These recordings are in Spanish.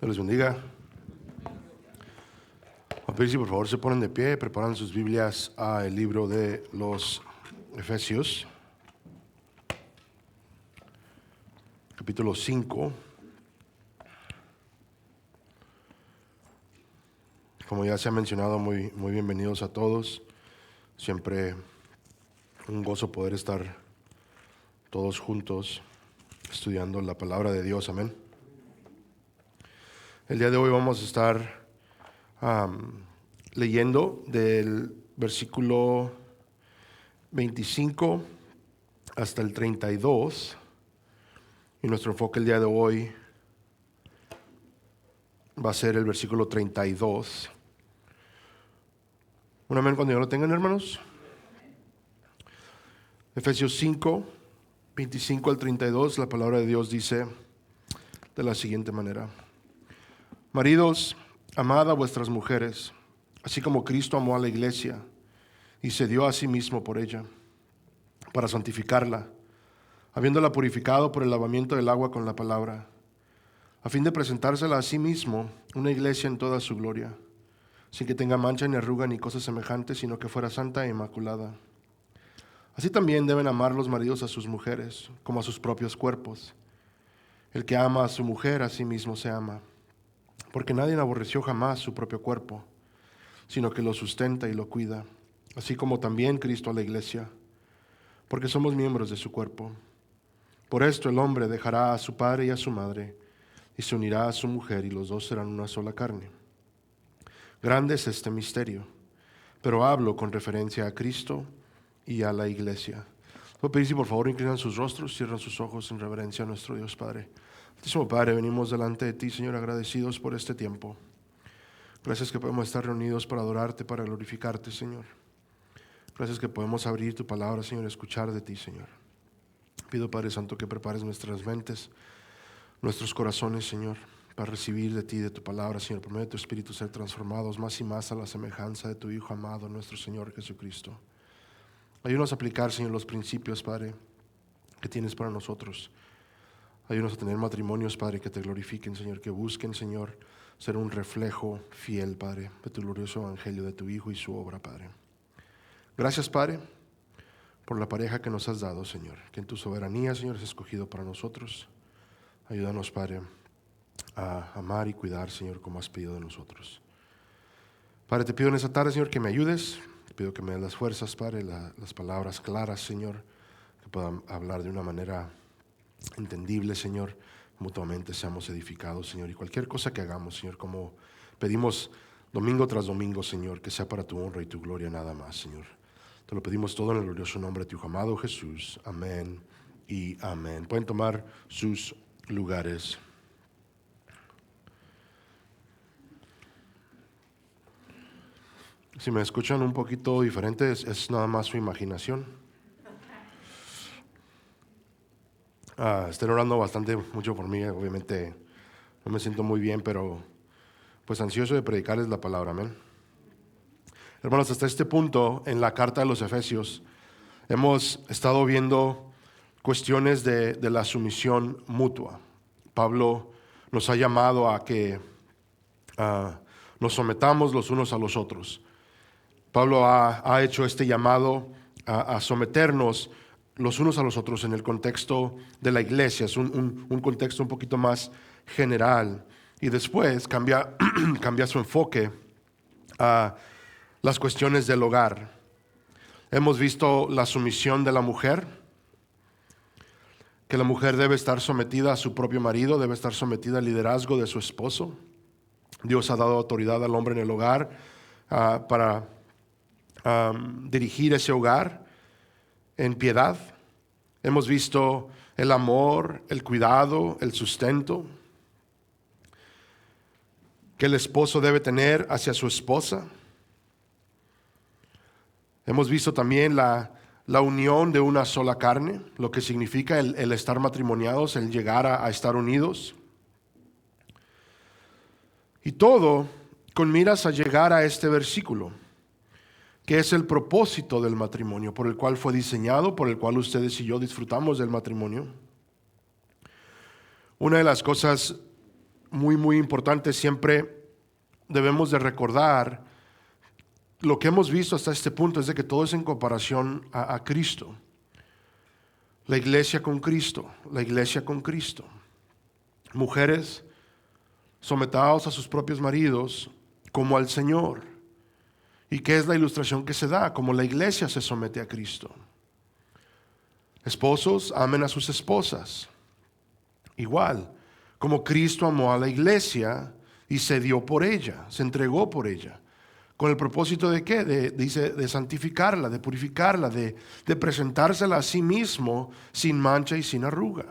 Dios les bendiga. A pedir si por favor se ponen de pie, preparan sus Biblias al libro de los Efesios, capítulo 5. Como ya se ha mencionado, muy bienvenidos a todos. Siempre un gozo poder estar todos juntos estudiando la palabra de Dios. Amén. El día de hoy vamos a estar leyendo del versículo 25 hasta el 32. Y nuestro enfoque el día de hoy va a ser el versículo 32. Un amén cuando ya lo tengan, hermanos. Efesios 5, 25 al 32, la palabra de Dios dice de la siguiente manera: Maridos, amad a vuestras mujeres, así como Cristo amó a la iglesia y se dio a sí mismo por ella, para santificarla, habiéndola purificado por el lavamiento del agua con la palabra, a fin de presentársela a sí mismo una iglesia en toda su gloria, sin que tenga mancha ni arruga ni cosa semejante, sino que fuera santa e inmaculada. Así también deben amar los maridos a sus mujeres, como a sus propios cuerpos. El que ama a su mujer, a sí mismo se ama, porque nadie aborreció jamás su propio cuerpo, sino que lo sustenta y lo cuida, así como también Cristo a la iglesia, porque somos miembros de su cuerpo. Por esto el hombre dejará a su padre y a su madre, y se unirá a su mujer, y los dos serán una sola carne. Grande es este misterio, pero hablo con referencia a Cristo y a la iglesia. Voy a pedir si por favor inclinan sus rostros, cierran sus ojos en reverencia a nuestro Dios Padre. Altísimo Padre, venimos delante de ti, Señor, agradecidos por este tiempo. Gracias que podemos estar reunidos para adorarte, para glorificarte, Señor. Gracias que podemos abrir tu palabra, Señor, y escuchar de ti, Señor. Pido, Padre Santo, que prepares nuestras mentes, nuestros corazones, Señor, para recibir de ti, de tu palabra, Señor, por medio de tu Espíritu, ser transformados más y más a la semejanza de tu Hijo amado, nuestro Señor Jesucristo. Ayúdanos a aplicar, Señor, los principios, Padre, que tienes para nosotros. Ayúdanos a tener matrimonios, Padre, que te glorifiquen, Señor, que busquen, Señor, ser un reflejo fiel, Padre, de tu glorioso evangelio, de tu Hijo y su obra, Padre. Gracias, Padre, por la pareja que nos has dado, Señor, que en tu soberanía, Señor, has escogido para nosotros. Ayúdanos, Padre, a amar y cuidar, Señor, como has pedido de nosotros. Padre, te pido en esta tarde, Señor, que me ayudes. Te pido que me des las fuerzas, Padre, las palabras claras, Señor, que puedan hablar de una manera entendible, Señor, mutuamente seamos edificados, Señor, y cualquier cosa que hagamos, Señor, como pedimos domingo tras domingo, Señor, que sea para tu honra y tu gloria nada más, Señor. Te lo pedimos todo en el glorioso nombre de tu Hijo amado Jesús. Amén y amén. Pueden tomar sus lugares. Si me escuchan un poquito diferente, es nada más su imaginación. Estén orando mucho por mí. Obviamente no me siento muy bien, pero pues ansioso de predicarles la palabra. Amén. Hermanos, hasta este punto en la carta de los Efesios hemos estado viendo cuestiones de la sumisión mutua. Pablo nos ha llamado a que nos sometamos los unos a los otros. Pablo ha hecho este llamado a someternos los unos a los otros en el contexto de la iglesia. Es un contexto un poquito más general. Y después cambia su enfoque a las cuestiones del hogar. Hemos visto la sumisión de la mujer, que la mujer debe estar sometida a su propio marido, debe estar sometida al liderazgo de su esposo. Dios ha dado autoridad al hombre en el hogar para dirigir ese hogar en piedad. Hemos visto el amor, el cuidado, el sustento que el esposo debe tener hacia su esposa. Hemos visto también la unión de una sola carne, lo que significa el estar matrimoniados, el llegar a estar unidos. Y todo con miras a llegar a este versículo, que es el propósito del matrimonio, por el cual fue diseñado, por el cual ustedes y yo disfrutamos del matrimonio. Una de las cosas muy, muy importante. Siempre debemos de recordar lo que hemos visto hasta este punto es de que todo es en comparación a Cristo. La iglesia con Cristo, la iglesia con Cristo. Mujeres, sometados a sus propios maridos como al Señor. ¿Y qué es la ilustración que se da? Como la iglesia se somete a Cristo. Esposos, amen a sus esposas. Igual, como Cristo amó a la iglesia y se dio por ella, se entregó por ella. ¿Con el propósito de qué? De santificarla, de purificarla, de presentársela a sí mismo sin mancha y sin arruga.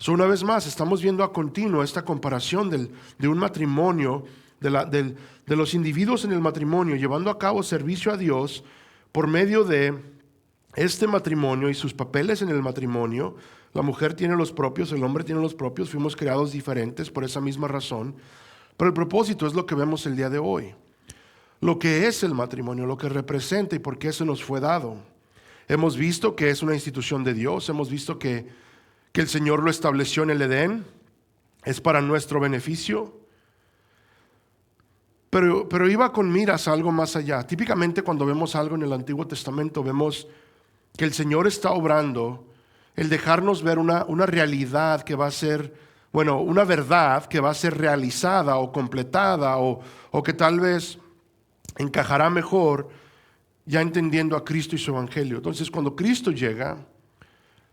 Una vez más, estamos viendo a continuo esta comparación de un matrimonio, de los individuos en el matrimonio, llevando a cabo servicio a Dios por medio de este matrimonio y sus papeles en el matrimonio. La mujer tiene los propios, el hombre tiene los propios, fuimos creados diferentes por esa misma razón. Pero el propósito es lo que vemos el día de hoy. Lo que es el matrimonio, lo que representa y por qué se nos fue dado. Hemos visto que es una institución de Dios, hemos visto que el Señor lo estableció en el Edén, es para nuestro beneficio, pero iba con miras a algo más allá. Típicamente cuando vemos algo en el Antiguo Testamento, vemos que el Señor está obrando, el dejarnos ver una realidad que va a ser, una verdad que va a ser realizada o completada o que tal vez encajará mejor ya entendiendo a Cristo y su Evangelio. Entonces cuando Cristo llega,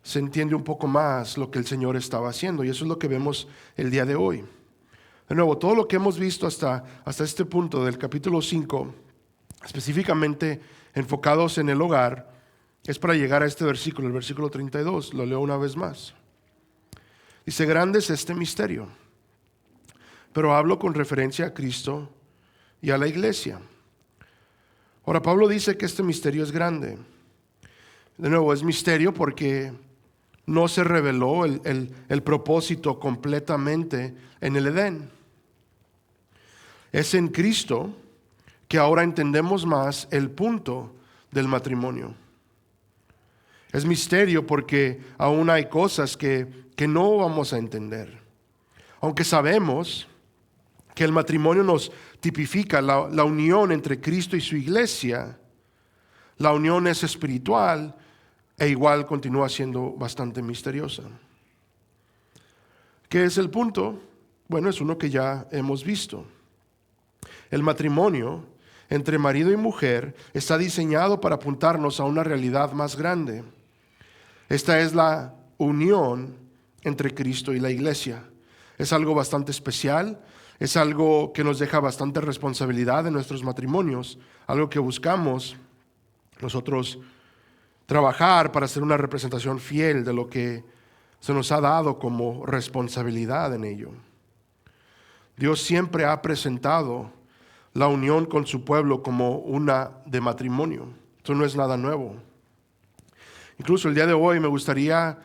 se entiende un poco más lo que el Señor estaba haciendo y eso es lo que vemos el día de hoy. De nuevo, todo lo que hemos visto hasta este punto del capítulo 5, específicamente enfocados en el hogar, es para llegar a este versículo, el versículo 32, lo leo una vez más. Dice, grande es este misterio, pero hablo con referencia a Cristo y a la iglesia. Ahora, Pablo dice que este misterio es grande. De nuevo, es misterio porque no se reveló el propósito completamente en el Edén. Es en Cristo que ahora entendemos más el punto del matrimonio. Es misterio porque aún hay cosas que no vamos a entender. Aunque sabemos que el matrimonio nos tipifica la unión entre Cristo y su iglesia, la unión es espiritual e igual continúa siendo bastante misteriosa. ¿Qué es el punto? Bueno, es uno que ya hemos visto. El matrimonio entre marido y mujer está diseñado para apuntarnos a una realidad más grande. Esta es la unión entre Cristo y la iglesia. Es algo bastante especial, es algo que nos deja bastante responsabilidad en nuestros matrimonios, algo que buscamos nosotros trabajar para hacer una representación fiel de lo que se nos ha dado como responsabilidad en ello. Dios siempre ha presentado la unión con su pueblo como una de matrimonio. Esto no es nada nuevo. Incluso el día de hoy me gustaría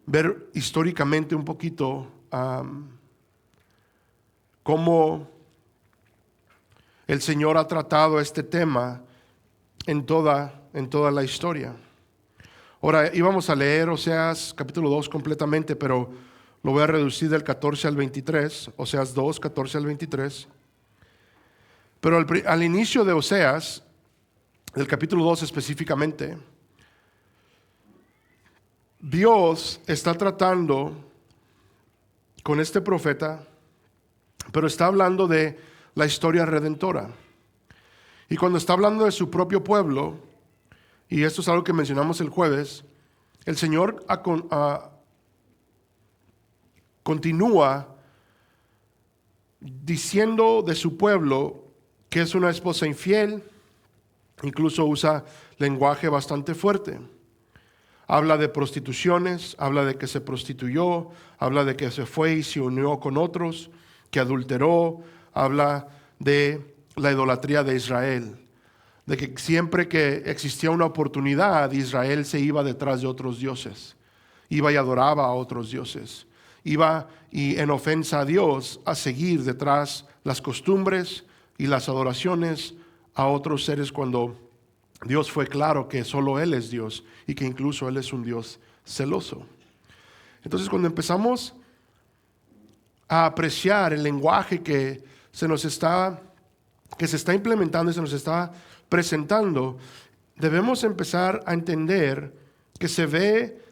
ver históricamente un poquito cómo el Señor ha tratado este tema en toda la historia. Ahora íbamos a leer Oseas capítulo 2 completamente, pero lo voy a reducir del 14 al 23, Oseas 2, 14 al 23. Pero al inicio de Oseas, del capítulo 2 específicamente, Dios está tratando con este profeta, pero está hablando de la historia redentora. Y cuando está hablando de su propio pueblo, y esto es algo que mencionamos el jueves, el Señor continúa diciendo de su pueblo que es una esposa infiel, incluso usa lenguaje bastante fuerte. Habla de prostituciones, habla de que se prostituyó, habla de que se fue y se unió con otros, que adulteró, habla de la idolatría de Israel, de que siempre que existía una oportunidad, Israel se iba detrás de otros dioses, iba y adoraba a otros dioses, iba y en ofensa a Dios a seguir detrás las costumbres y las adoraciones a otros seres cuando Dios fue claro que solo Él es Dios y que incluso Él es un Dios celoso. Entonces cuando empezamos a apreciar el lenguaje que se está implementando y se nos está presentando, debemos empezar a entender que se ve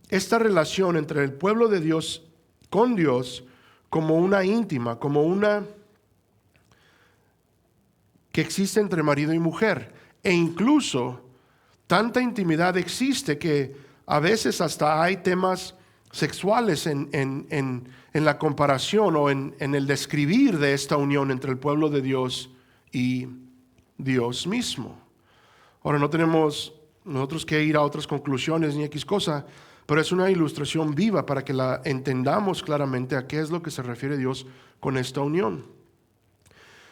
esta relación entre el pueblo de Dios con Dios como una íntima, como una que existe entre marido y mujer. E incluso tanta intimidad existe que a veces hasta hay temas sexuales en la comparación o en el describir de esta unión entre el pueblo de Dios y Dios mismo. Ahora, no tenemos nosotros que ir a otras conclusiones ni X cosa, pero es una ilustración viva para que la entendamos claramente a qué es lo que se refiere Dios con esta unión.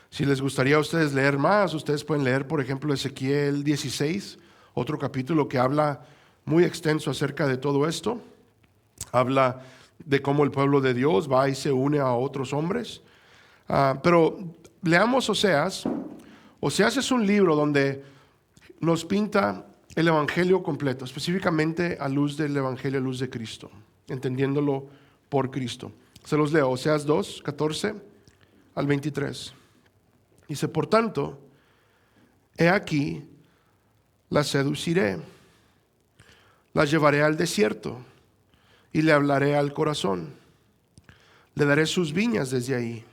Si les gustaría a ustedes leer más, ustedes pueden leer, por ejemplo, Ezequiel 16, otro capítulo que habla muy extenso acerca de todo esto. Habla de cómo el pueblo de Dios va y se une a otros hombres. Pero leamos Oseas. Oseas es un libro donde nos pinta el evangelio completo, específicamente a luz del evangelio, a luz de Cristo, entendiéndolo por Cristo. Se los leo, Oseas 2, 14 al 23. Dice, por tanto, he aquí, las seduciré, las llevaré al desierto y le hablaré al corazón. Le daré sus viñas desde ahí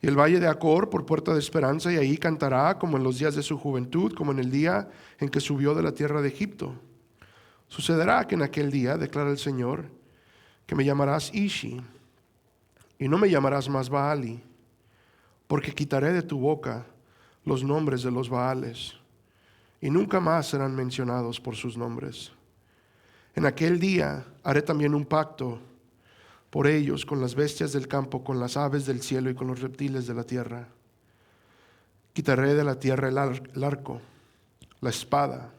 y el valle de Acor por puerta de esperanza, y ahí cantará como en los días de su juventud, como en el día en que subió de la tierra de Egipto. Sucederá que en aquel día, declara el Señor, que me llamarás Ishi y no me llamarás más Baali, porque quitaré de tu boca los nombres de los Baales y nunca más serán mencionados por sus nombres. En aquel día haré también un pacto por ellos con las bestias del campo, con las aves del cielo y con los reptiles de la tierra. Quitaré de la tierra el arco, la espada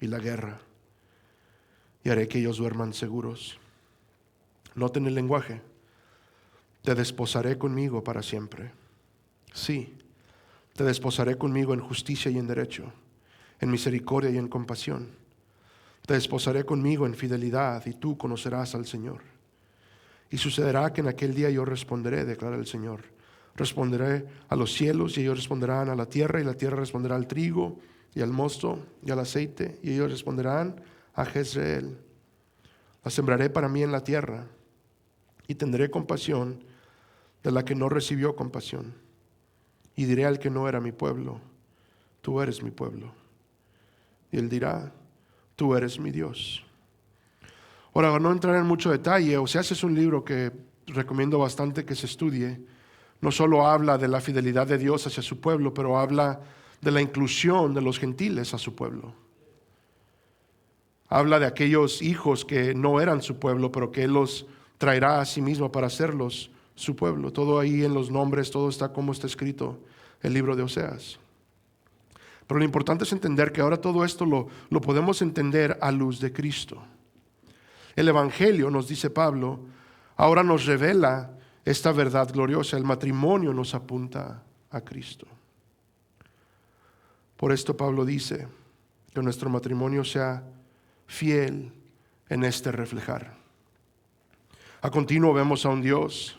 y la guerra, y haré que ellos duerman seguros. Noten el lenguaje. Te desposaré conmigo para siempre. Sí, te desposaré conmigo en justicia y en derecho, en misericordia y en compasión. Te desposaré conmigo en fidelidad, y tú conocerás al Señor. Y sucederá que en aquel día yo responderé, declara el Señor. Responderé a los cielos y ellos responderán a la tierra, y la tierra responderá al trigo y al mosto y al aceite, y ellos responderán a Jezreel. La sembraré para mí en la tierra y tendré compasión de la que no recibió compasión. Y diré al que no era mi pueblo, tú eres mi pueblo. Y él dirá, tú eres mi Dios. Ahora, para no entrar en mucho detalle, Oseas es un libro que recomiendo bastante que se estudie. No solo habla de la fidelidad de Dios hacia su pueblo, pero habla de la inclusión de los gentiles a su pueblo. Habla de aquellos hijos que no eran su pueblo, pero que Él los traerá a sí mismo para hacerlos su pueblo. Todo ahí en los nombres, todo está como está escrito el libro de Oseas. Pero lo importante es entender que ahora todo esto lo podemos entender a luz de Cristo. El Evangelio, nos dice Pablo, ahora nos revela esta verdad gloriosa. El matrimonio nos apunta a Cristo. Por esto Pablo dice que nuestro matrimonio sea fiel en este reflejar. A continuo vemos a un Dios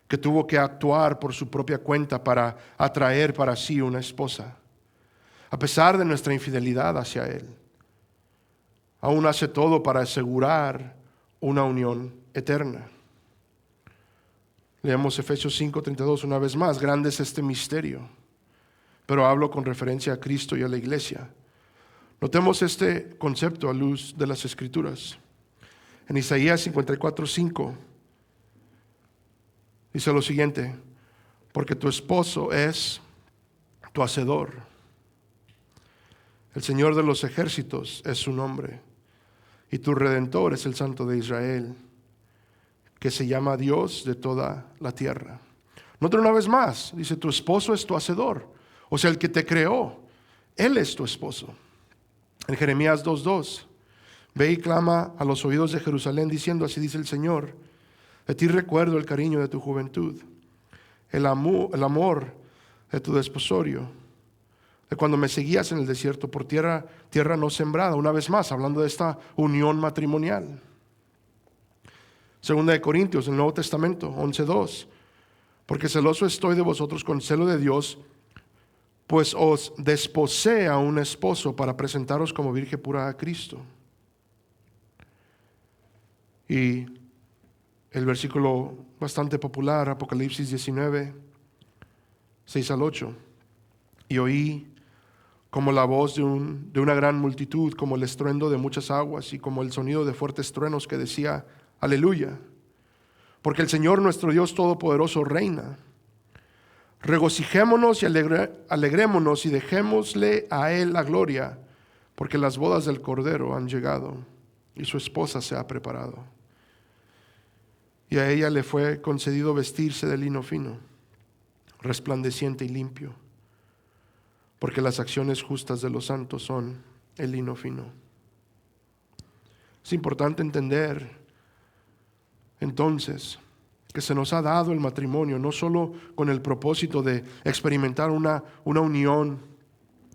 que tuvo que actuar por su propia cuenta para atraer para sí una esposa. A pesar de nuestra infidelidad hacia Él, aún hace todo para asegurar una unión eterna. Leemos Efesios 5:32 una vez más. Grande es este misterio, pero hablo con referencia a Cristo y a la iglesia. Notemos este concepto a luz de las Escrituras. En Isaías 54:5 dice lo siguiente: porque tu esposo es tu hacedor, el Señor de los ejércitos es su nombre, y tu Redentor es el Santo de Israel, que se llama Dios de toda la tierra. Nota una vez más, dice, tu esposo es tu hacedor, o sea, el que te creó, Él es tu esposo. En Jeremías 2:2, ve y clama a los oídos de Jerusalén diciendo, así dice el Señor, de ti recuerdo el cariño de tu juventud, el amor de tu desposorio, de cuando me seguías en el desierto por tierra no sembrada. Una vez más, hablando de esta unión matrimonial. Segunda de Corintios, el Nuevo Testamento, 11:2. Porque celoso estoy de vosotros con celo de Dios, pues os desposé a un esposo para presentaros como virgen pura a Cristo. Y el versículo bastante popular, Apocalipsis 19, 6-8. Y oí como la voz de una gran multitud, como el estruendo de muchas aguas y como el sonido de fuertes truenos que decía, aleluya, porque el Señor nuestro Dios Todopoderoso reina. Regocijémonos y alegrémonos y dejémosle a Él la gloria, porque las bodas del Cordero han llegado y su esposa se ha preparado. Y a ella le fue concedido vestirse de lino fino, resplandeciente y limpio, porque las acciones justas de los santos son el lino fino. Es importante entender entonces que se nos ha dado el matrimonio no solo con el propósito de experimentar una unión,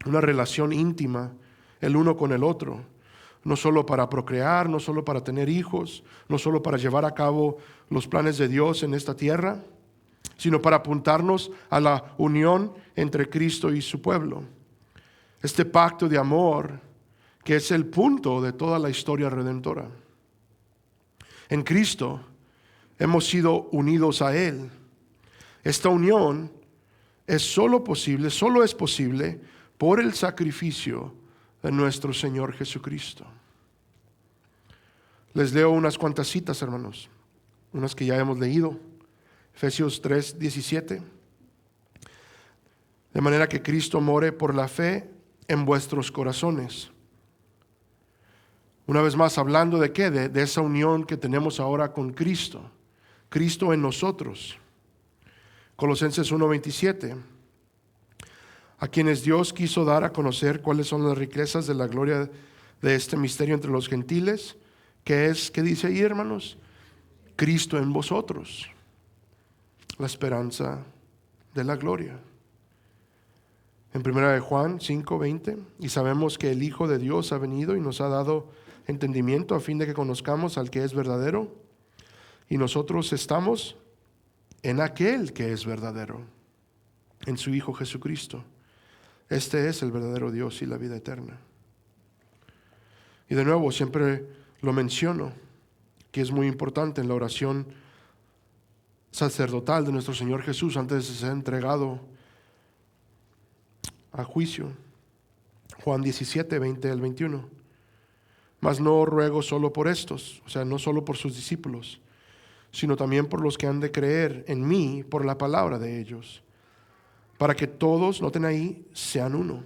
una relación íntima el uno con el otro, no solo para procrear, no solo para tener hijos, no solo para llevar a cabo los planes de Dios en esta tierra, sino para apuntarnos a la unión entre Cristo y su pueblo. Este pacto de amor que es el punto de toda la historia redentora. En Cristo hemos sido unidos a Él. Esta unión solo es posible por el sacrificio de nuestro Señor Jesucristo. Les leo unas cuantas citas, hermanos, unas que ya hemos leído. Efesios 3:17. De manera que Cristo more por la fe en vuestros corazones. Una vez más, hablando de qué, de esa unión que tenemos ahora con Cristo. Cristo en nosotros. Colosenses 1:27. A quienes Dios quiso dar a conocer cuáles son las riquezas de la gloria de este misterio entre los gentiles, que es, ¿qué dice ahí, hermanos? Cristo en vosotros, la esperanza de la gloria. En 1 de Juan 5:20, y sabemos que el Hijo de Dios ha venido y nos ha dado entendimiento a fin de que conozcamos al que es verdadero, y nosotros estamos en aquel que es verdadero, en su Hijo Jesucristo. Este es el verdadero Dios y la vida eterna. Y de nuevo, siempre lo menciono, que es muy importante en la oración sacerdotal de nuestro Señor Jesús antes de ser entregado a juicio. Juan 17:20-21. Mas no ruego solo por estos, o sea, no solo por sus discípulos, sino también por los que han de creer en mí por la palabra de ellos, para que todos, noten ahí, sean uno,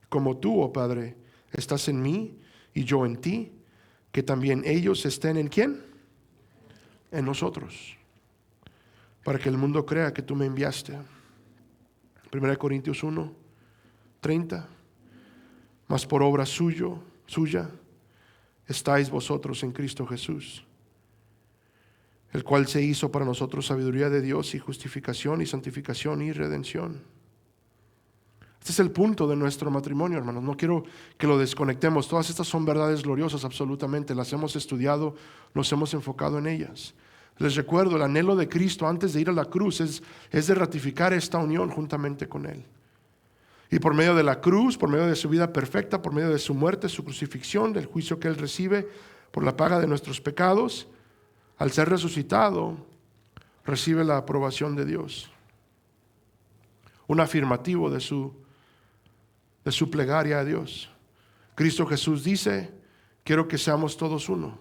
como tú, oh Padre, estás en mí y yo en ti, que también ellos estén ¿en quién? En nosotros, para que el mundo crea que tú me enviaste. 1 Corintios 1:30. Mas por obra suya estáis vosotros en Cristo Jesús, el cual se hizo para nosotros sabiduría de Dios y justificación y santificación y redención. Este es el punto de nuestro matrimonio, hermanos. No quiero que lo desconectemos. Todas estas son verdades gloriosas, absolutamente. Las hemos estudiado, nos hemos enfocado en ellas. Les recuerdo, el anhelo de Cristo antes de ir a la cruz es de ratificar esta unión juntamente con Él. Y por medio de la cruz, por medio de su vida perfecta, por medio de su muerte, su crucifixión, del juicio que Él recibe por la paga de nuestros pecados, al ser resucitado, recibe la aprobación de Dios. Un afirmativo de su plegaria a Dios. Cristo Jesús dice, quiero que seamos todos uno,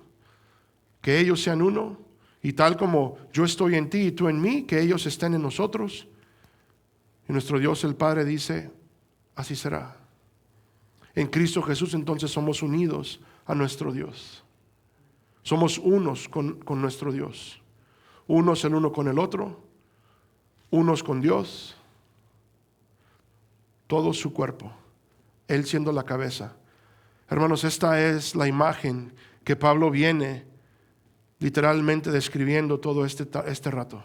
que ellos sean uno, y tal como yo estoy en ti y tú en mí, que ellos estén en nosotros. Y nuestro Dios el Padre dice, así será. En Cristo Jesús entonces somos unidos a nuestro Dios. Somos unos con nuestro Dios. Unos el uno con el otro, unos con Dios, todo su cuerpo, Él siendo la cabeza. Hermanos, esta es la imagen que Pablo viene literalmente describiendo todo este rato.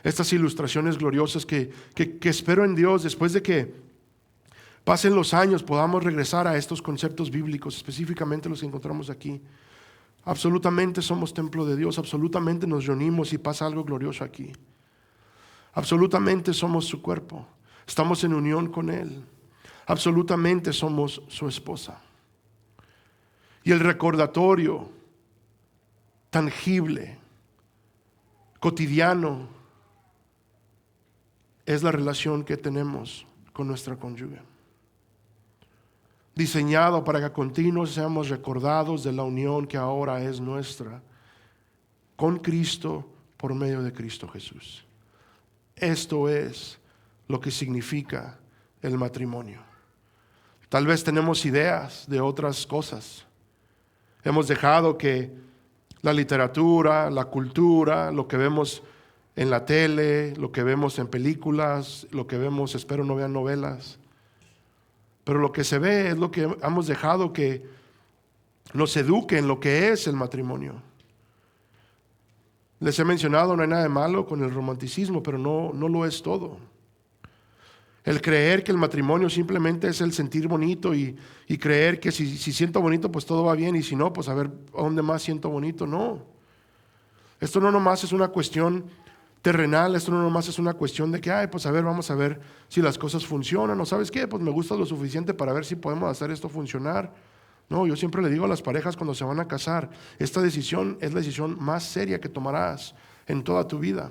Estas ilustraciones gloriosas que espero en Dios, después de que pasen los años, podamos regresar a estos conceptos bíblicos, específicamente los que encontramos aquí. Absolutamente somos templo de Dios, absolutamente nos reunimos y pasa algo glorioso aquí. Absolutamente somos su cuerpo, estamos en unión con Él. Absolutamente somos su esposa. Y el recordatorio tangible, cotidiano, es la relación que tenemos con nuestra cónyuge. Diseñado para que a continuo seamos recordados de la unión que ahora es nuestra con Cristo por medio de Cristo Jesús. Esto es lo que significa el matrimonio. Tal vez tenemos ideas de otras cosas. Hemos dejado que la literatura, la cultura, lo que vemos en la tele, lo que vemos en películas, lo que vemos, espero no vean novelas, pero lo que se ve es lo que hemos dejado que nos eduque en lo que es el matrimonio. Les he mencionado, no hay nada de malo con el romanticismo, pero no lo es todo. El creer que el matrimonio simplemente es el sentir bonito y creer que si siento bonito pues todo va bien, y si no, pues a ver a dónde más siento bonito. No, esto no nomás es una cuestión terrenal, esto no nomás es una cuestión de que pues a ver, vamos a ver si las cosas funcionan, o sabes qué, pues me gusta lo suficiente para ver si podemos hacer esto funcionar. No, yo siempre le digo a las parejas cuando se van a casar, esta decisión es la decisión más seria que tomarás en toda tu vida.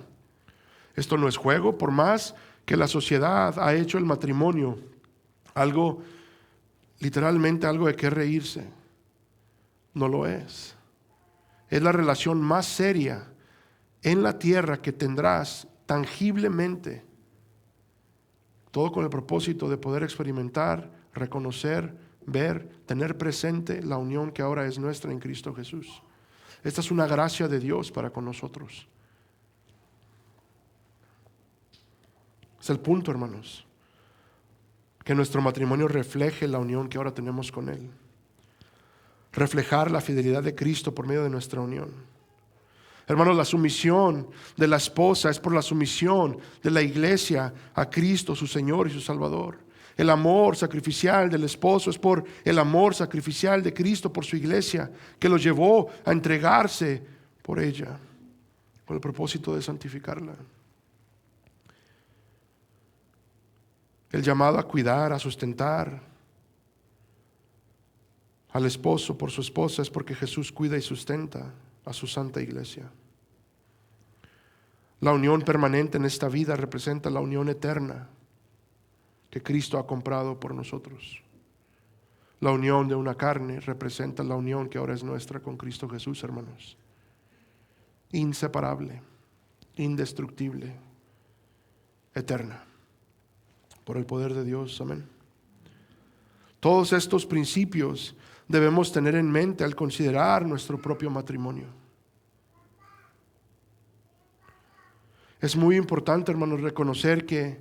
Esto no es juego, por más que la sociedad ha hecho el matrimonio algo, literalmente algo de qué reírse. No lo es. Es la relación más seria en la tierra que tendrás tangiblemente, todo con el propósito de poder experimentar, reconocer, ver, tener presente la unión que ahora es nuestra en Cristo Jesús. Esta es una gracia de Dios para con nosotros. Es el punto, hermanos, que nuestro matrimonio refleje la unión que ahora tenemos con Él. Reflejar la fidelidad de Cristo por medio de nuestra unión. Hermanos, la sumisión de la esposa es por la sumisión de la iglesia a Cristo, su Señor y su Salvador. El amor sacrificial del esposo es por el amor sacrificial de Cristo por su iglesia, que lo llevó a entregarse por ella, con el propósito de santificarla. El llamado a cuidar, a sustentar al esposo por su esposa es porque Jesús cuida y sustenta a su santa iglesia. La unión permanente en esta vida representa la unión eterna que Cristo ha comprado por nosotros. La unión de una carne representa la unión que ahora es nuestra con Cristo Jesús, hermanos. Inseparable, indestructible, eterna. Por el poder de Dios, amén. Todos estos principios debemos tener en mente al considerar nuestro propio matrimonio. Es muy importante, hermanos, reconocer que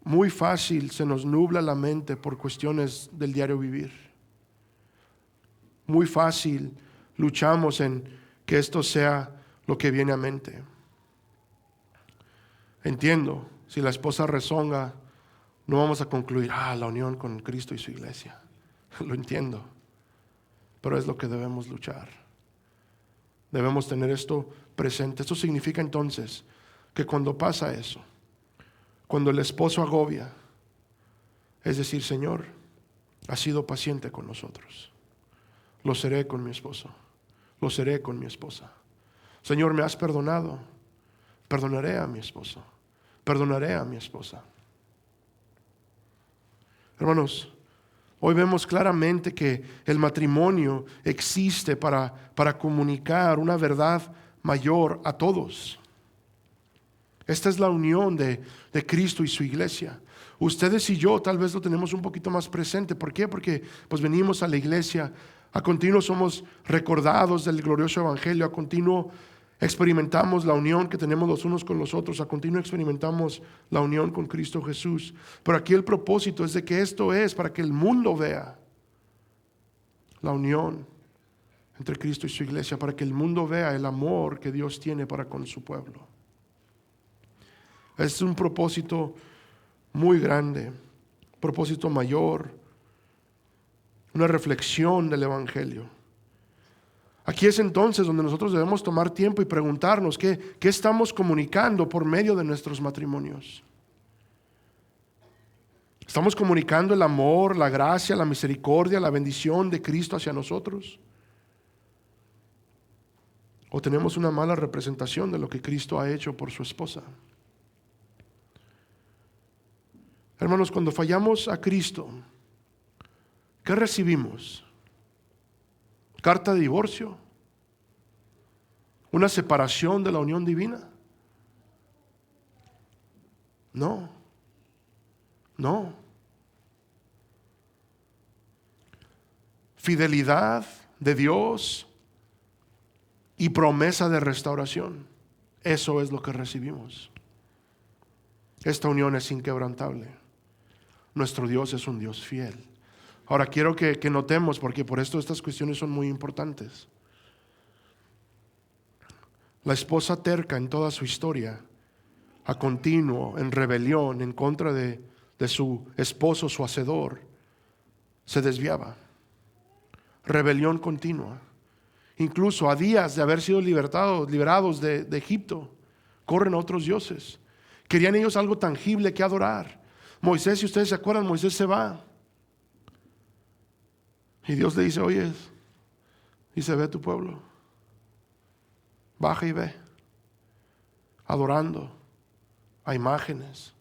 muy fácil se nos nubla la mente por cuestiones del diario vivir. Muy fácil luchamos en que esto sea lo que viene a mente. Entiendo, si la esposa rezonga, no vamos a concluir, la unión con Cristo y su iglesia. Lo entiendo, pero es lo que debemos luchar. Debemos tener esto presente. Esto significa entonces que cuando pasa eso, cuando el esposo agobia, es decir, Señor, has sido paciente con nosotros. Lo seré con mi esposo, lo seré con mi esposa. Señor, me has perdonado, perdonaré a mi esposo, perdonaré a mi esposa. Hermanos, hoy vemos claramente que el matrimonio existe para comunicar una verdad mayor a todos. Esta es la unión de Cristo y su iglesia. Ustedes y yo tal vez lo tenemos un poquito más presente. ¿Por qué? Porque pues venimos a la iglesia, a continuo somos recordados del glorioso evangelio, a continuo experimentamos la unión que tenemos los unos con los otros, a continuo experimentamos la unión con Cristo Jesús. Pero aquí el propósito es de que esto es para que el mundo vea la unión entre Cristo y su iglesia, para que el mundo vea el amor que Dios tiene para con su pueblo. Es un propósito muy grande, propósito mayor, una reflexión del evangelio. Aquí es entonces donde nosotros debemos tomar tiempo y preguntarnos qué estamos comunicando por medio de nuestros matrimonios. ¿Estamos comunicando el amor, la gracia, la misericordia, la bendición de Cristo hacia nosotros? ¿O tenemos una mala representación de lo que Cristo ha hecho por su esposa? Hermanos, cuando fallamos a Cristo, ¿qué recibimos? ¿Carta de divorcio? ¿Una separación de la unión divina? No. Fidelidad de Dios y promesa de restauración. Eso es lo que recibimos. Esta unión es inquebrantable. Nuestro Dios es un Dios fiel. Ahora quiero que notemos, porque por esto estas cuestiones son muy importantes. La esposa terca en toda su historia, a continuo, en rebelión, en contra de su esposo, su hacedor, se desviaba. Rebelión continua. Incluso a días de haber sido liberados de Egipto, corren a otros dioses. Querían ellos algo tangible que adorar. Moisés, si ustedes se acuerdan, Moisés se va. Y Dios le dice, oye, dice, ve tu pueblo. Baja y ve. Adorando a imágenes.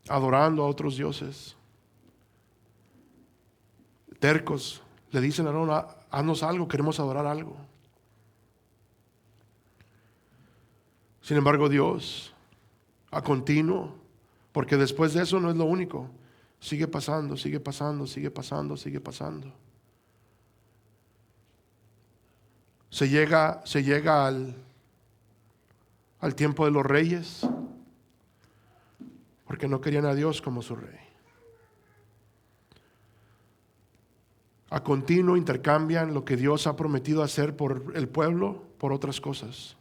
Adorando a otros dioses. Tercos, le dicen a Aarón, haznos algo, queremos adorar algo. Sin embargo, Dios, a continuo, porque después de eso no es lo único, sigue pasando, sigue pasando, sigue pasando, sigue pasando. Se llega al tiempo de los reyes, porque no querían a Dios como su rey. A continuo intercambian lo que Dios ha prometido hacer por el pueblo por otras cosas.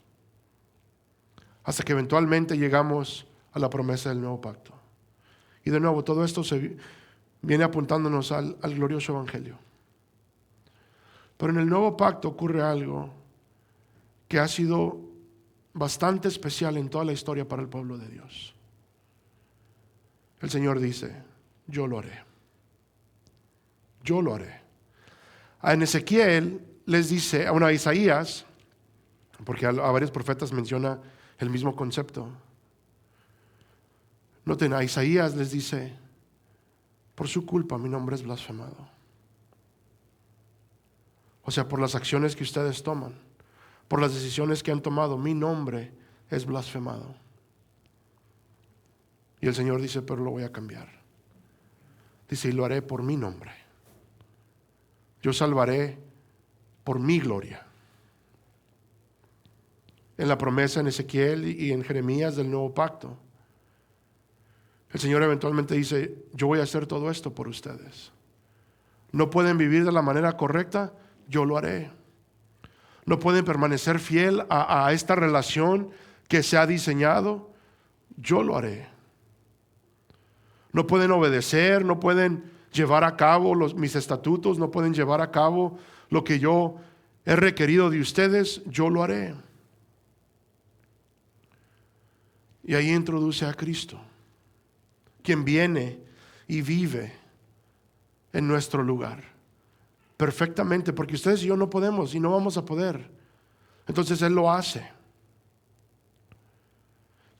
Hasta que eventualmente llegamos a la promesa del nuevo pacto. Y de nuevo, todo esto se viene apuntándonos al glorioso evangelio. Pero en el nuevo pacto ocurre algo que ha sido bastante especial en toda la historia para el pueblo de Dios. El Señor dice, yo lo haré. Yo lo haré. En Ezequiel les dice, a Isaías, porque a varios profetas menciona el mismo concepto. Noten, a Isaías les dice, por su culpa mi nombre es blasfemado. O sea, por las acciones que ustedes toman, por las decisiones que han tomado, mi nombre es blasfemado. Y el Señor dice, pero lo voy a cambiar. Dice, y lo haré por mi nombre. Yo salvaré por mi gloria. En la promesa en Ezequiel y en Jeremías del nuevo pacto, el Señor eventualmente dice, yo voy a hacer todo esto por ustedes. No pueden vivir de la manera correcta, yo lo haré. No pueden permanecer fiel a esta relación que se ha diseñado, yo lo haré. No pueden obedecer, no pueden llevar a cabo mis estatutos, no pueden llevar a cabo lo que yo he requerido de ustedes, yo lo haré. Y ahí introduce a Cristo, quien viene y vive en nuestro lugar perfectamente, porque ustedes y yo no podemos y no vamos a poder. Entonces Él lo hace.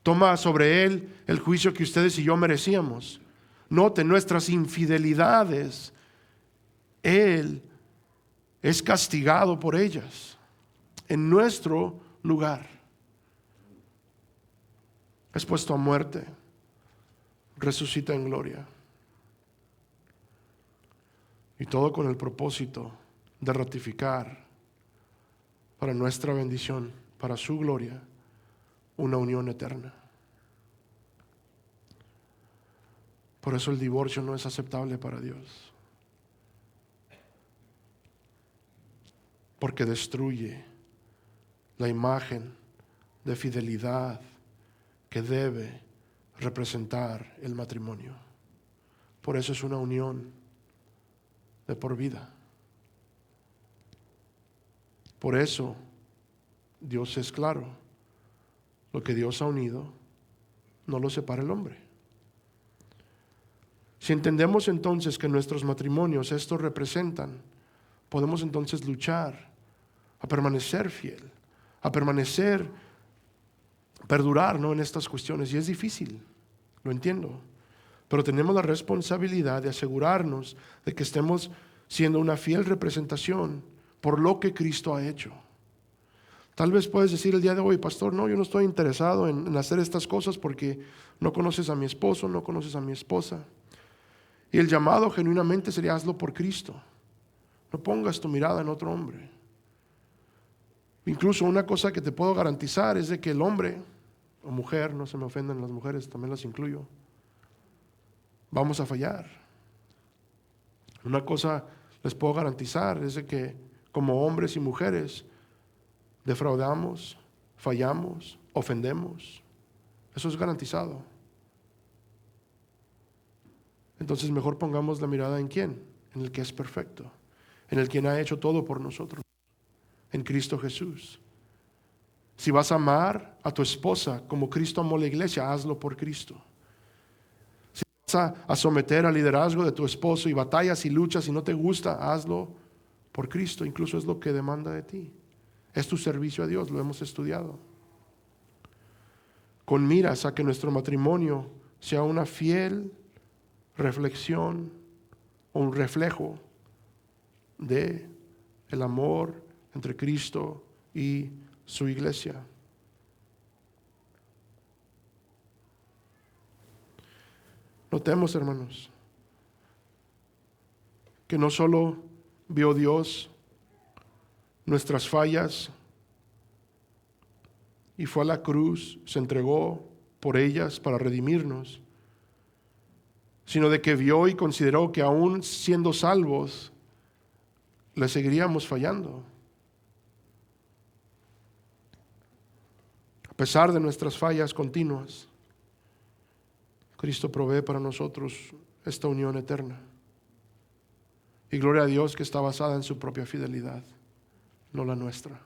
Toma sobre Él el juicio que ustedes y yo merecíamos. Noten nuestras infidelidades. Él es castigado por ellas en nuestro lugar. Es puesto a muerte, resucita en gloria. Y todo con el propósito de ratificar para nuestra bendición, para su gloria, una unión eterna. Por eso el divorcio no es aceptable para Dios. Porque destruye la imagen de fidelidad que debe representar el matrimonio. Por eso es una unión de por vida. Por eso, Dios es claro. Lo que Dios ha unido, no lo separa el hombre. Si entendemos entonces que nuestros matrimonios esto representan, podemos entonces luchar a permanecer fiel, a perdurar, ¿no?, en estas cuestiones. Y es difícil, lo entiendo, pero tenemos la responsabilidad de asegurarnos de que estemos siendo una fiel representación por lo que Cristo ha hecho. Tal vez puedes decir el día de hoy: pastor, no, yo no estoy interesado en hacer estas cosas porque no conoces a mi esposo, no conoces a mi esposa. Y el llamado genuinamente sería: hazlo por Cristo. No pongas tu mirada en otro hombre. Incluso una cosa que te puedo garantizar es de que el hombre o mujer, no se me ofendan las mujeres, también las incluyo, vamos a fallar. Una cosa les puedo garantizar es de que como hombres y mujeres defraudamos, fallamos, ofendemos. Eso es garantizado. Entonces mejor pongamos la mirada ¿en quién? En el que es perfecto, en el quien ha hecho todo por nosotros, en Cristo Jesús. Si vas a amar a tu esposa como Cristo amó la iglesia, hazlo por Cristo. Si vas a someter al liderazgo de tu esposo y batallas y luchas y no te gusta, hazlo por Cristo. Incluso es lo que demanda de ti. Es tu servicio a Dios, lo hemos estudiado. Con miras a que nuestro matrimonio sea una fiel reflexión o un reflejo de el amor entre Cristo y su iglesia. Notemos, hermanos, que no solo vio Dios nuestras fallas y fue a la cruz, se entregó por ellas para redimirnos, sino de que vio y consideró que aún siendo salvos, le seguiríamos fallando. A pesar de nuestras fallas continuas, Cristo provee para nosotros esta unión eterna. Y gloria a Dios que está basada en su propia fidelidad, no la nuestra.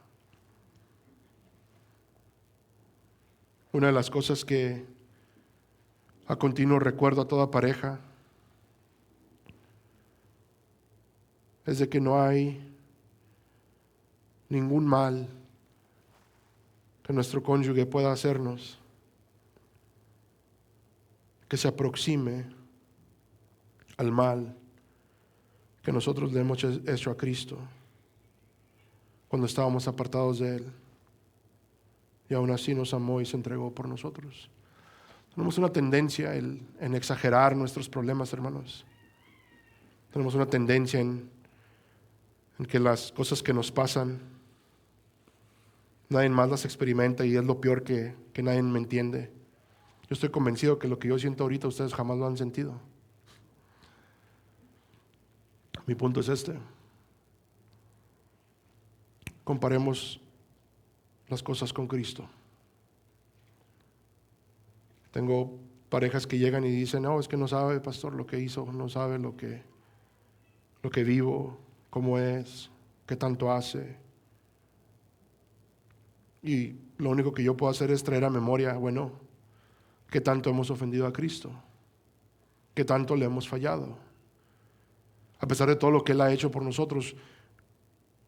Una de las cosas que a continuo recuerdo a toda pareja es de que no hay ningún mal que nuestro cónyuge pueda hacernos que se aproxime al mal que nosotros le hemos hecho a Cristo cuando estábamos apartados de Él, y aún así nos amó y se entregó por nosotros. Tenemos una tendencia en exagerar nuestros problemas, hermanos. Tenemos una tendencia en que las cosas que nos pasan, nadie más las experimenta y es lo peor que nadie me entiende. Yo estoy convencido que lo que yo siento ahorita ustedes jamás lo han sentido. Mi punto es este: comparemos las cosas con Cristo. Tengo parejas que llegan y dicen: no, es que no sabe, pastor, lo que hizo, no sabe lo que vivo, cómo es, qué tanto hace. Y lo único que yo puedo hacer es traer a memoria, bueno, qué tanto hemos ofendido a Cristo, qué tanto le hemos fallado. A pesar de todo lo que Él ha hecho por nosotros,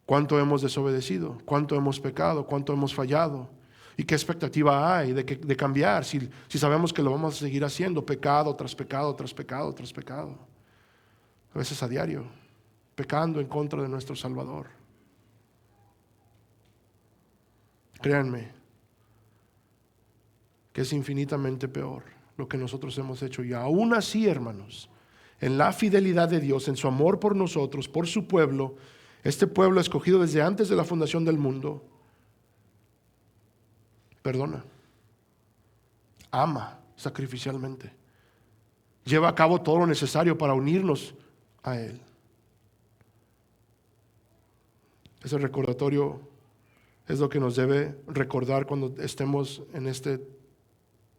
cuánto hemos desobedecido, cuánto hemos pecado, cuánto hemos fallado. ¿Y qué expectativa hay de cambiar si sabemos que lo vamos a seguir haciendo, pecado tras pecado, tras pecado, tras pecado? A veces a diario, pecando en contra de nuestro Salvador. Créanme que es infinitamente peor lo que nosotros hemos hecho. Y aún así, hermanos, en la fidelidad de Dios, en su amor por nosotros, por su pueblo, este pueblo escogido desde antes de la fundación del mundo, perdona, ama sacrificialmente, lleva a cabo todo lo necesario para unirnos a Él. Ese recordatorio es lo que nos debe recordar cuando estemos en este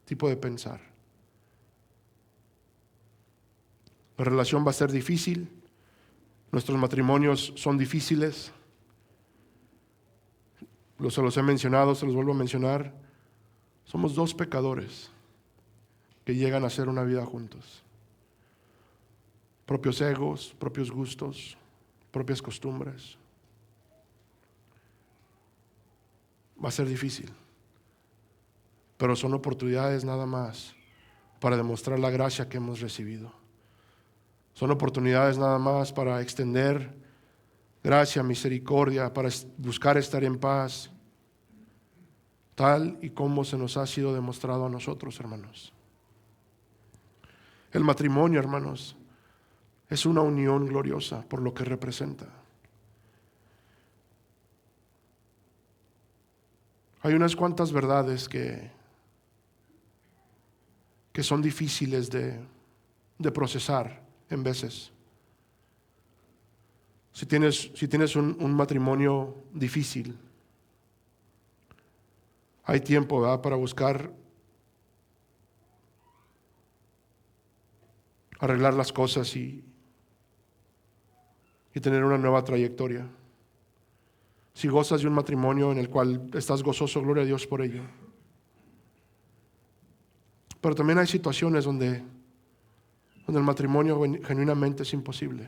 tipo de pensar. La relación va a ser difícil, nuestros matrimonios son difíciles, se los he mencionado, se los vuelvo a mencionar. Somos dos pecadores que llegan a hacer una vida juntos. Propios egos, propios gustos, propias costumbres. Va a ser difícil, pero son oportunidades nada más para demostrar la gracia que hemos recibido. Son oportunidades nada más para extender gracia, misericordia, para buscar estar en paz, tal y como se nos ha sido demostrado a nosotros, hermanos. El matrimonio, hermanos, es una unión gloriosa por lo que representa. Hay unas cuantas verdades que son difíciles de procesar en veces. Si tienes un matrimonio difícil, hay tiempo, ¿verdad?, para buscar arreglar las cosas y tener una nueva trayectoria. Si gozas de un matrimonio en el cual estás gozoso, gloria a Dios por ello. Pero también hay situaciones donde el matrimonio genuinamente es imposible.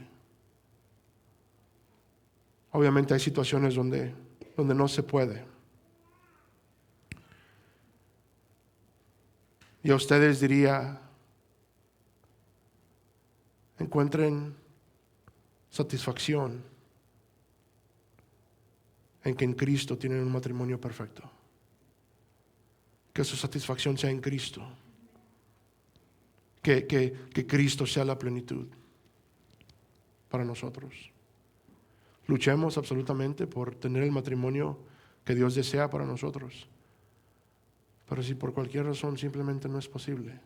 Obviamente hay situaciones donde no se puede. Y a ustedes diría, encuentren satisfacción en que en Cristo tienen un matrimonio perfecto. Que su satisfacción sea en Cristo. Que Cristo sea la plenitud para nosotros. Luchemos absolutamente por tener el matrimonio que Dios desea para nosotros. Pero si por cualquier razón simplemente no es posible,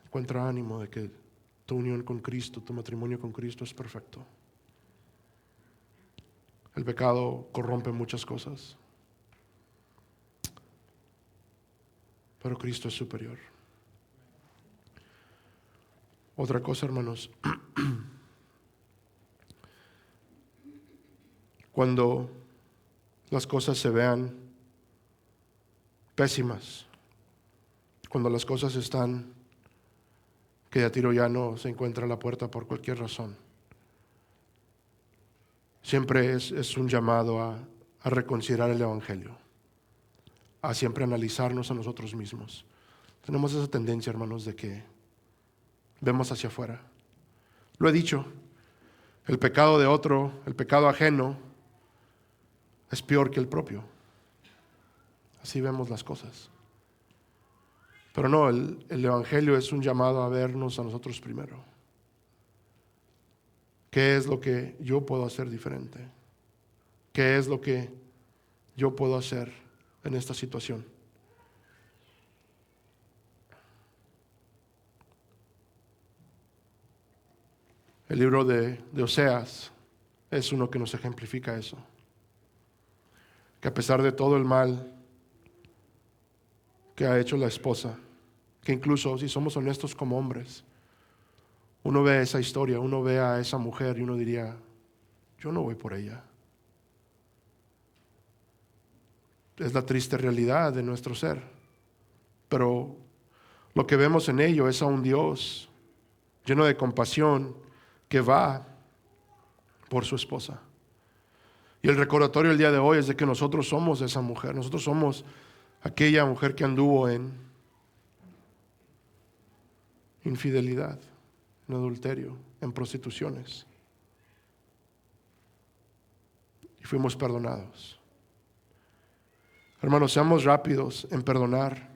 encuentra ánimo de que tu unión con Cristo, tu matrimonio con Cristo es perfecto. El pecado corrompe muchas cosas, pero Cristo es superior. Otra cosa, hermanos, cuando las cosas se vean pésimas, cuando las cosas están que a tiro ya no se encuentra a la puerta por cualquier razón, siempre es un llamado a reconsiderar el Evangelio, a siempre analizarnos a nosotros mismos. Tenemos esa tendencia, hermanos, de que vemos hacia afuera. Lo he dicho, el pecado de otro, el pecado ajeno, es peor que el propio. Así vemos las cosas. Pero no, el Evangelio es un llamado a vernos a nosotros primero. ¿Qué es lo que yo puedo hacer diferente? ¿Qué es lo que yo puedo hacer en esta situación? El libro de Oseas es uno que nos ejemplifica eso. Que a pesar de todo el mal que ha hecho la esposa, que incluso si somos honestos como hombres, uno ve esa historia, uno ve a esa mujer y uno diría, yo no voy por ella. Es la triste realidad de nuestro ser, pero lo que vemos en ello es a un Dios lleno de compasión que va por su esposa. Y el recordatorio el día de hoy es de que nosotros somos esa mujer, nosotros somos aquella mujer que anduvo en infidelidad, en adulterio, en prostituciones. Y fuimos perdonados. Hermanos, seamos rápidos en perdonar,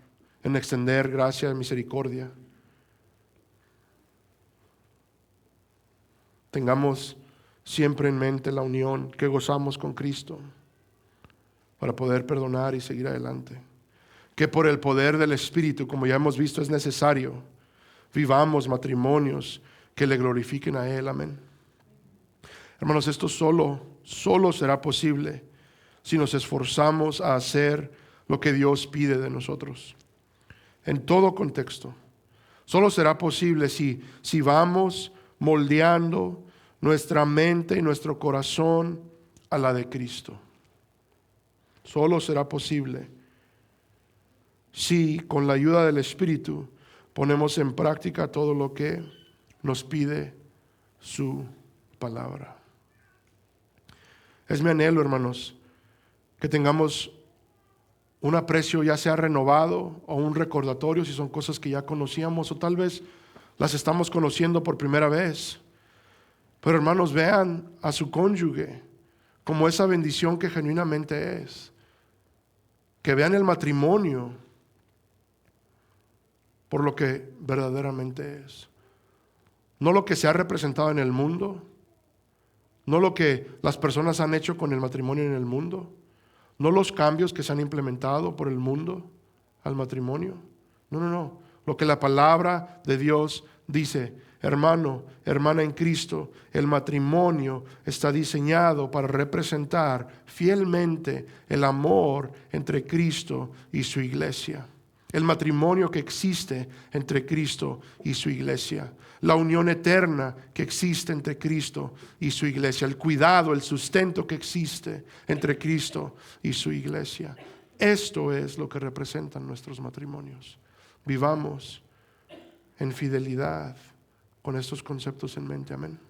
en extender gracia y misericordia. Tengamos siempre en mente la unión que gozamos con Cristo para poder perdonar y seguir adelante. Que por el poder del Espíritu, como ya hemos visto, es necesario vivamos matrimonios que le glorifiquen a Él. Amén. Hermanos, esto solo será posible si nos esforzamos a hacer lo que Dios pide de nosotros. En todo contexto. Solo será posible si vamos moldeando nuestra mente y nuestro corazón a la de Cristo. Solo será posible si con la ayuda del Espíritu ponemos en práctica todo lo que nos pide su palabra. Es mi anhelo, hermanos, que tengamos un aprecio ya sea renovado o un recordatorio si son cosas que ya conocíamos o tal vez las estamos conociendo por primera vez. Pero hermanos, vean a su cónyuge como esa bendición que genuinamente es. Que vean el matrimonio por lo que verdaderamente es. No lo que se ha representado en el mundo, no lo que las personas han hecho con el matrimonio en el mundo, no los cambios que se han implementado por el mundo al matrimonio. No. Lo que la palabra de Dios dice, hermano, hermana en Cristo, el matrimonio está diseñado para representar fielmente el amor entre Cristo y su iglesia. El matrimonio que existe entre Cristo y su iglesia. La unión eterna que existe entre Cristo y su iglesia. El cuidado, el sustento que existe entre Cristo y su iglesia. Esto es lo que representan nuestros matrimonios. Vivamos en fidelidad con estos conceptos en mente. Amén.